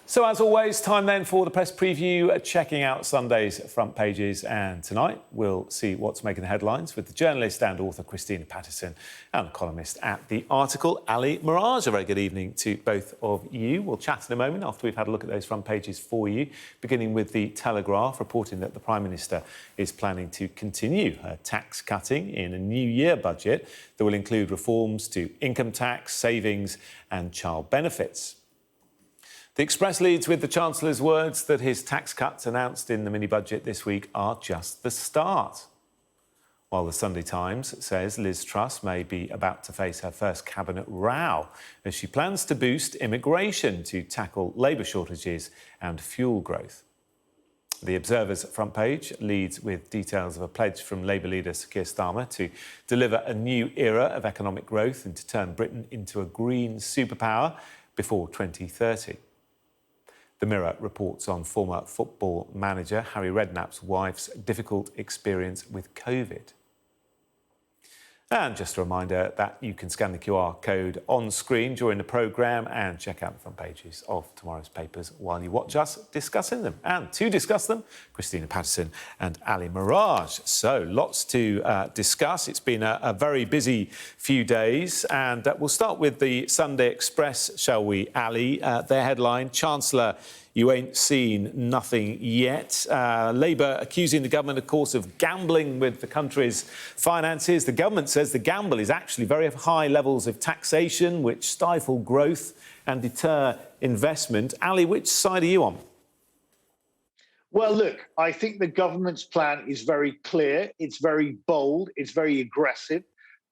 So as always, time then for the press preview, checking out Sunday's front pages. And tonight we'll see what's making the headlines with the journalist and author Christina Patterson and the columnist at The Article, Ali Mirage. A very good evening to both of you. We'll chat in a moment after we've had a look at those front pages for you, beginning with The Telegraph reporting that the Prime Minister is planning to continue her tax cutting in a new year budget that will include reforms to income tax, savings and child benefits. The Express leads with the Chancellor's words that his tax cuts announced in the mini-budget this week are just the start. While the Sunday Times says Liz Truss may be about to face her first cabinet row as she plans to boost immigration to tackle labour shortages and fuel growth. The Observer's front page leads with details of a pledge from Labour leader Sir Keir Starmer to deliver a new era of economic growth and to turn Britain into a green superpower before 2030. The Mirror reports on former football manager Harry Redknapp's wife's difficult experience with COVID. And just a reminder that you can scan the QR code on screen during the programme and check out the front pages of tomorrow's papers while you watch us discussing them. And to discuss them, Christina Patterson and Ali Mirage. So lots to discuss. It's been a very busy few days. And we'll start with the Sunday Express, shall we, Ali? Their headline, Chancellor, you ain't seen nothing yet. Labour accusing the government, of course, of gambling with the country's finances. The government says the gamble is actually very high levels of taxation, which stifle growth and deter investment. Ali, which side are you on? Well, look, I think the government's plan is very clear. It's very bold. It's very aggressive.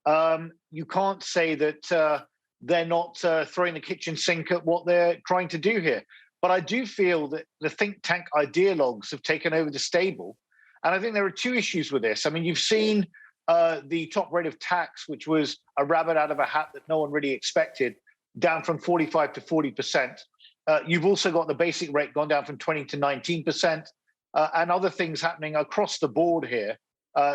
You can't say that they're not throwing the kitchen sink at what they're trying to do here. But I do feel that the think tank ideologues have taken over the stable. And I think there are two issues with this. I mean, you've seen the top rate of tax, which was a rabbit out of a hat that no one really expected, down from 45 to 40%. You've also got the basic rate gone down from 20 to 19%, and other things happening across the board here.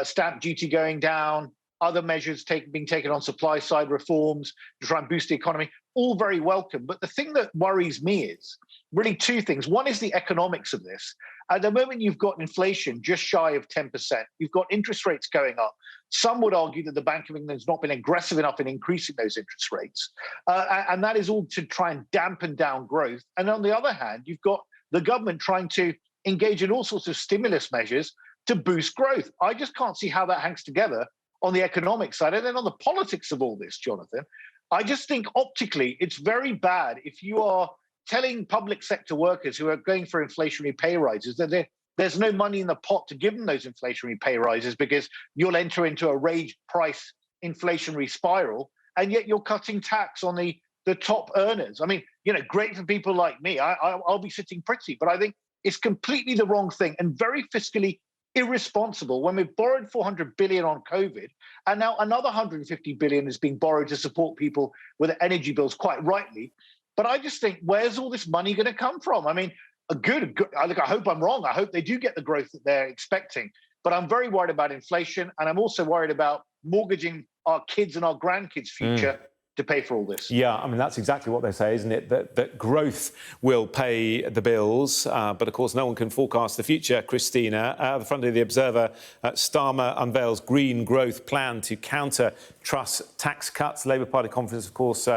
Stamp duty going down, other measures being taken on supply side reforms to try and boost the economy, all very welcome. But the thing that worries me is really two things. One is the economics of this. At the moment, you've got inflation just shy of 10%. You've got interest rates going up. Some would argue that the Bank of England has not been aggressive enough in increasing those interest rates. And that is all to try and dampen down growth. And on the other hand, you've got the government trying to engage in all sorts of stimulus measures to boost growth. I just can't see how that hangs together on the economic side. And then on the politics of all this, Jonathan, I just think optically it's very bad if you are telling public sector workers who are going for inflationary pay rises that there's no money in the pot to give them those inflationary pay rises because you'll enter into a wage price inflationary spiral, and yet you're cutting tax on the top earners. I mean, great for people like me. I'll be sitting pretty, but I think it's completely the wrong thing and very fiscally irresponsible when we've borrowed 400 billion on COVID, and now another 150 billion is being borrowed to support people with their energy bills, quite rightly. But I just think, where's all this money going to come from? I mean, I hope I'm wrong. I hope they do get the growth that they're expecting. But I'm very worried about inflation, and I'm also worried about mortgaging our kids' and our grandkids' future to pay for all this. Yeah, I mean, that's exactly what they say, isn't it? That growth will pay the bills. But, of course, no one can forecast the future, Christina. At the front of the Observer, Starmer unveils green growth plan to counter Truss tax cuts. Labour Party conference, of course,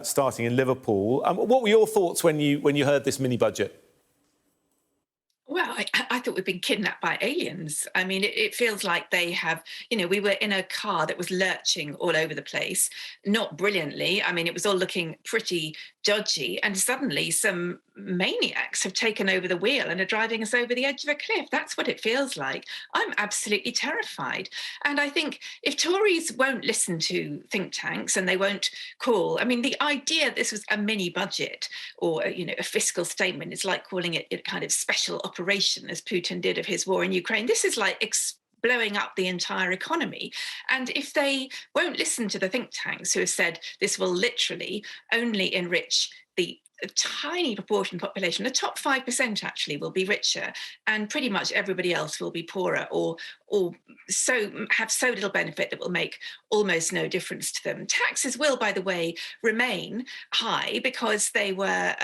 starting in Liverpool. What were your thoughts when you heard this mini-budget? Well, I thought we'd been kidnapped by aliens. I mean, it feels like they have, we were in a car that was lurching all over the place, not brilliantly. I mean, it was all looking pretty dodgy. And suddenly some maniacs have taken over the wheel and are driving us over the edge of a cliff. That's what it feels like. I'm absolutely terrified. And I think if Tories won't listen to think tanks and they won't call, I mean, the idea that this was a mini budget or, a fiscal statement is like calling it a kind of special operation, as Putin did of his war in Ukraine. This is like blowing up the entire economy. And if they won't listen to the think tanks who have said this will literally only enrich the a tiny proportion of the population, the top 5% actually, will be richer, and pretty much everybody else will be poorer, or so have so little benefit that will make almost no difference to them. Taxes will, by the way, remain high because they were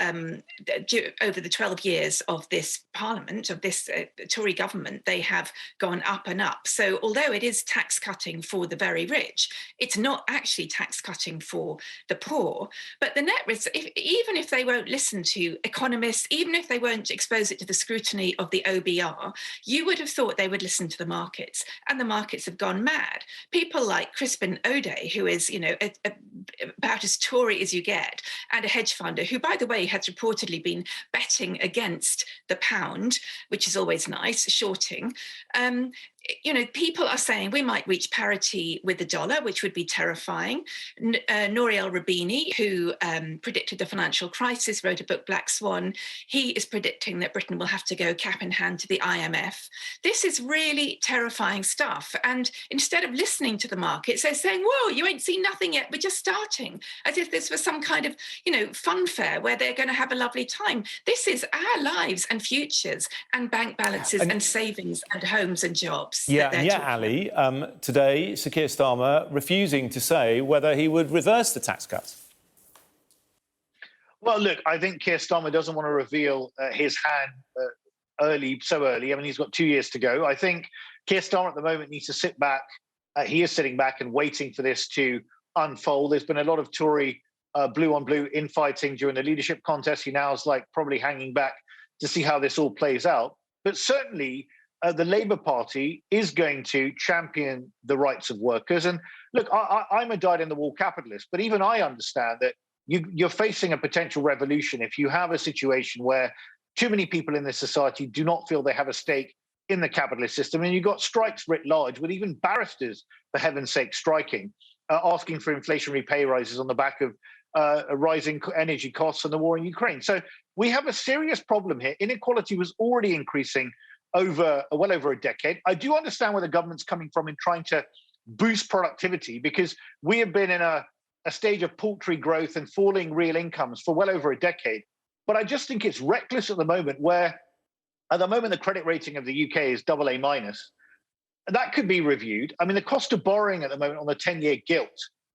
over the 12 years of this parliament, of this Tory government, they have gone up and up. So although it is tax cutting for the very rich, it's not actually tax cutting for the poor. But the net risk, even if they won't listen to economists, even if they won't expose it to the scrutiny of the OBR, you would have thought they would listen to the markets, and the markets have gone mad. People like Crispin O'Day, who is, about as Tory as you get, and a hedge funder who, by the way, has reportedly been betting against the pound, which is always nice, shorting. People are saying we might reach parity with the dollar, which would be terrifying. Nouriel Roubini, who predicted the financial crisis, wrote a book, Black Swan. He is predicting that Britain will have to go cap in hand to the IMF. This is really terrifying stuff. And instead of listening to the markets, they're saying, whoa, you ain't seen nothing yet. We're just starting. As if this was some kind of, fun fair where they're going to have a lovely time. This is our lives and futures and bank balances and savings and homes and jobs. Ali, today, Sir Keir Starmer refusing to say whether he would reverse the tax cuts. Well, look, I think Keir Starmer doesn't want to reveal his hand so early. I mean, he's got 2 years to go. I think Keir Starmer at the moment needs to sit back. He is sitting back and waiting for this to unfold. There's been a lot of Tory blue-on-blue infighting during the leadership contest. He now is probably hanging back to see how this all plays out. But certainly, the Labour Party is going to champion the rights of workers. And look, I'm a dyed-in-the-wool capitalist, but even I understand that you're facing a potential revolution if you have a situation where too many people in this society do not feel they have a stake in the capitalist system. And you've got strikes writ large, with even barristers, for heaven's sake, striking, asking for inflationary pay rises on the back of rising energy costs and the war in Ukraine. So we have a serious problem here. Inequality was already increasing well over a decade. I do understand where the government's coming from in trying to boost productivity, because we have been in a stage of paltry growth and falling real incomes for well over a decade. But I just think it's reckless at the moment, where at the moment the credit rating of the UK is AA minus. That could be reviewed. I mean, the cost of borrowing at the moment on the 10-year gilt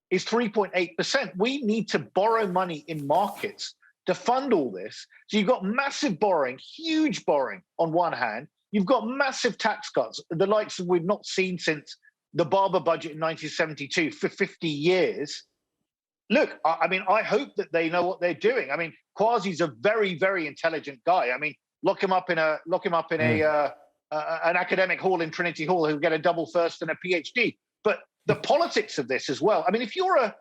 is 3.8%. We need to borrow money in markets to fund all this. So you've got massive borrowing, huge borrowing on one hand. You've got massive tax cuts, the likes of we've not seen since the Barber budget in 1972 for 50 years. Look, I mean, I hope that they know what they're doing. I mean, Kwasi's a very, very intelligent guy. I mean, lock him up in an academic hall in Trinity Hall, who'll get a double first and a PhD. But the politics of this as well. I mean, if you are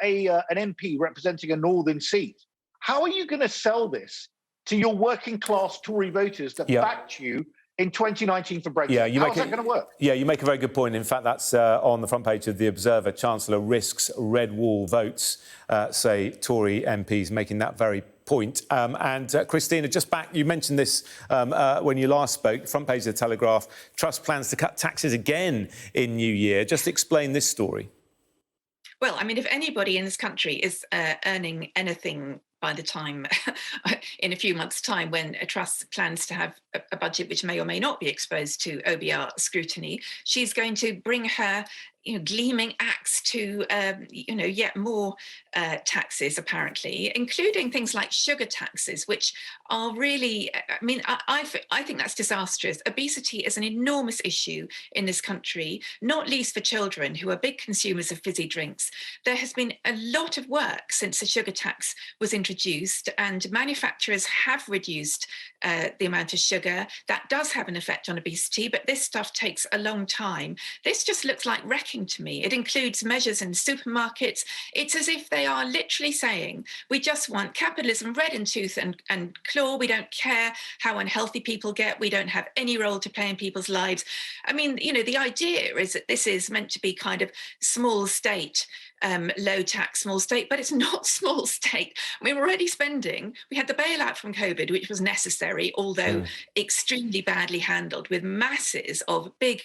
an MP representing a northern seat, how are you going to sell this to your working class Tory voters that backed you in 2019 for Brexit? How's that going to work? Yeah, you make a very good point. In fact, that's on the front page of The Observer. Chancellor risks red wall votes, say Tory MPs, making that very point. Christina, just back, you mentioned this when you last spoke, front page of The Telegraph, Truss plans to cut taxes again in New Year. Just explain this story. Well, I mean, if anybody in this country is earning anything by the time, in a few months' time, when a Truss plans to have a budget which may or may not be exposed to OBR scrutiny, she's going to bring her gleaming axe to, yet more taxes, apparently, including things like sugar taxes, which are really, I mean, I think that's disastrous. Obesity is an enormous issue in this country, not least for children who are big consumers of fizzy drinks. There has been a lot of work since the sugar tax was introduced, and manufacturers have reduced the amount of sugar. That does have an effect on obesity, but this stuff takes a long time. This just looks like wrecking to me. It includes measures in supermarkets. It's as if they are literally saying, we just want capitalism red in tooth and claw. We don't care how unhealthy people get. We don't have any role to play in people's lives. I mean, the idea is that this is meant to be kind of small state low tax small state, but it's not small state. I mean, we're already spending. We had the bailout from COVID, which was necessary, although extremely badly handled, with masses of big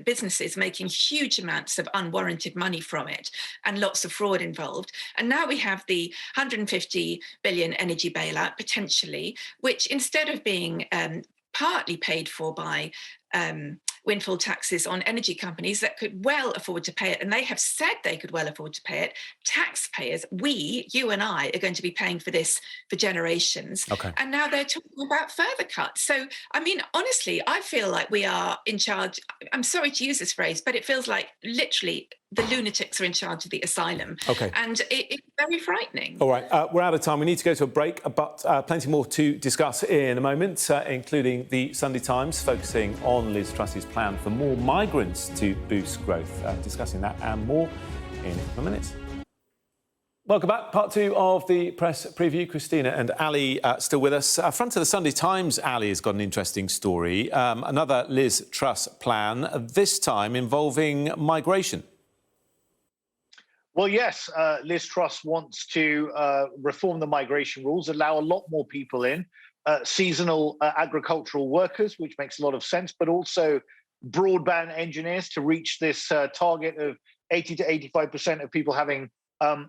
businesses making huge amounts of unwarranted money from it, and lots of fraud involved. And now we have the 150 billion energy bailout potentially, which instead of being partly paid for by windfall taxes on energy companies that could well afford to pay it, and they have said they could well afford to pay it, taxpayers, you and I, are going to be paying for this for generations. Okay. And now they're talking about further cuts. So, I mean, honestly, I feel like we are in charge. I'm sorry to use this phrase, but it feels like literally the lunatics are in charge of the asylum. Okay. And it's very frightening. All right, we're out of time. We need to go to a break, but plenty more to discuss in a moment, including the Sunday Times focusing on Liz Truss's plan for more migrants to boost growth. Discussing that and more in a couple of minutes. Welcome back. Part two of the press preview. Christina and Ali still with us. Front of the Sunday Times, Ali has got an interesting story. Another Liz Truss plan, this time involving migration. Well, yes, Liz Truss wants to reform the migration rules, allow a lot more people in, seasonal agricultural workers, which makes a lot of sense, but also broadband engineers to reach this target of 80 to 85% of people having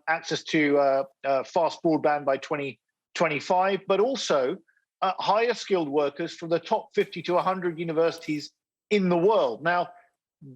access to fast broadband by 2025, but also higher skilled workers from the top 50 to 100 universities in the world. Now,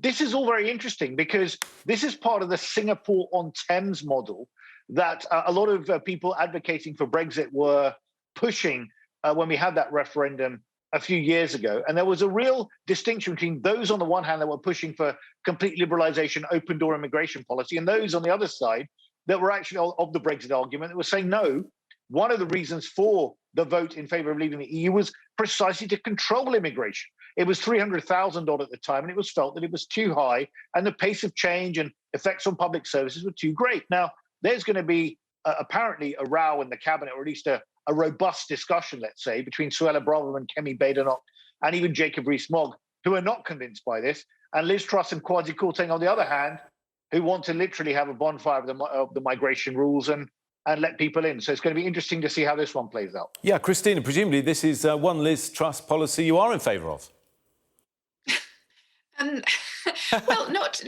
this is all very interesting because this is part of the Singapore-on-Thames model that a lot of people advocating for Brexit were pushing when we had that referendum a few years ago. And there was a real distinction between those on the one hand that were pushing for complete liberalisation, open door immigration policy, and those on the other side that were actually of the Brexit argument that were saying, no, one of the reasons for the vote in favour of leaving the EU was precisely to control immigration. It was 300,000 odd at the time, and it was felt that it was too high, and the pace of change and effects on public services were too great. Now, there's going to be apparently a row in the cabinet, or at least a robust discussion, let's say, between Suella Braverman, Kemi Badenoch, and even Jacob Rees-Mogg, who are not convinced by this, and Liz Truss and Kwasi Kwarteng, on the other hand, who want to literally have a bonfire of the migration rules and let people in. So it's going to be interesting to see how this one plays out. Yeah, Christina, presumably this is one Liz Truss policy you are in favour of. Well, not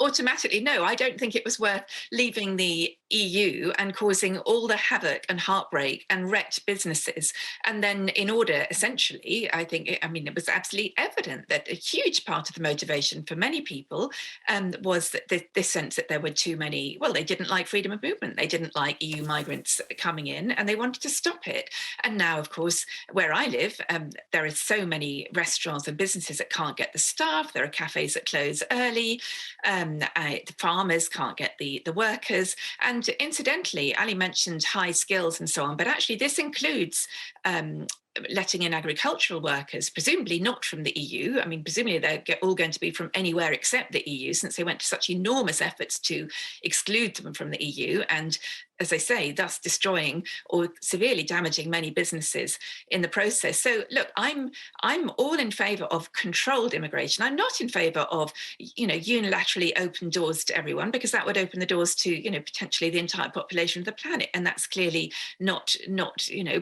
automatically. No, I don't think it was worth leaving the EU and causing all the havoc and heartbreak and wrecked businesses. And then in order, essentially, it was absolutely evident that a huge part of the motivation for many people was that this sense that there were too many, well, they didn't like freedom of movement. They didn't like EU migrants coming in and they wanted to stop it. And now, of course, where I live, there are so many restaurants and businesses that can't get the staff. There are cafes that close early. The farmers can't get the workers. And incidentally, Ali mentioned high skills and so on, but actually this includes letting in agricultural workers, presumably not from the EU. I mean, presumably they're all going to be from anywhere except the EU, since they went to such enormous efforts to exclude them from the EU. And as I say, thus destroying or severely damaging many businesses in the process. So look, I'm all in favour of controlled immigration. I'm not in favour of, unilaterally open doors to everyone, because that would open the doors to, potentially the entire population of the planet. And that's clearly not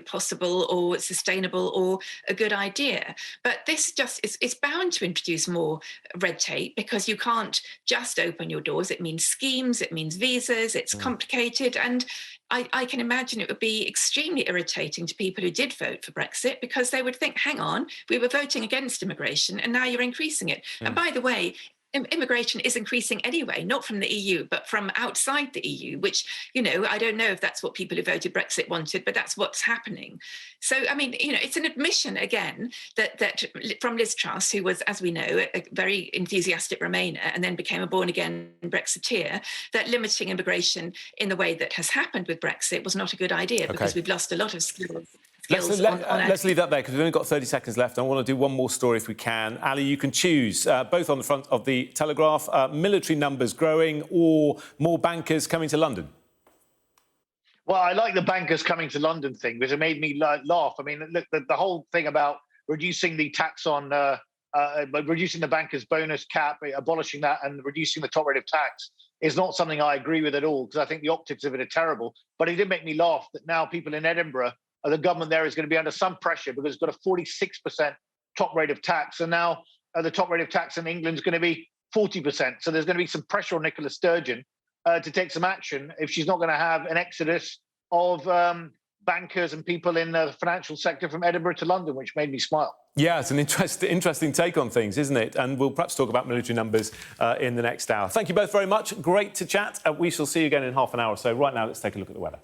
possible or sustainable or a good idea. But this just it's bound to introduce more red tape, because you can't just open your doors. It means schemes, it means visas, it's complicated. And I can imagine it would be extremely irritating to people who did vote for Brexit, because they would think, hang on, we were voting against immigration and now you're increasing it. And by the way, immigration is increasing anyway, not from the EU, but from outside the EU, which, I don't know if that's what people who voted Brexit wanted, but that's what's happening. So, I mean, it's an admission, again, that from Liz Truss, who was, as we know, a very enthusiastic Remainer and then became a born-again Brexiteer, that limiting immigration in the way that has happened with Brexit was not a good idea, because we've lost a lot of skills. Let's leave that there, because we've only got 30 seconds left. I want to do one more story if we can. Ali, you can choose, both on the front of the Telegraph, military numbers growing or more bankers coming to London. Well, I like the bankers coming to London thing, because it made me laugh. I mean, look, the whole thing about reducing the tax on but reducing the bankers' bonus cap, abolishing that, and reducing the top rate of tax is not something I agree with at all, because I think the optics of it are terrible. But it did make me laugh that now people in Edinburgh, the government there is going to be under some pressure because it's got a 46% top rate of tax, and now the top rate of tax in England is going to be 40%. So there's going to be some pressure on Nicola Sturgeon to take some action if she's not going to have an exodus of bankers and people in the financial sector from Edinburgh to London, which made me smile. Yeah, it's an interesting take on things, isn't it? And we'll perhaps talk about military numbers in the next hour. Thank you both very much. Great to chat. We shall see you again in half an hour or so. Right now, let's take a look at the weather.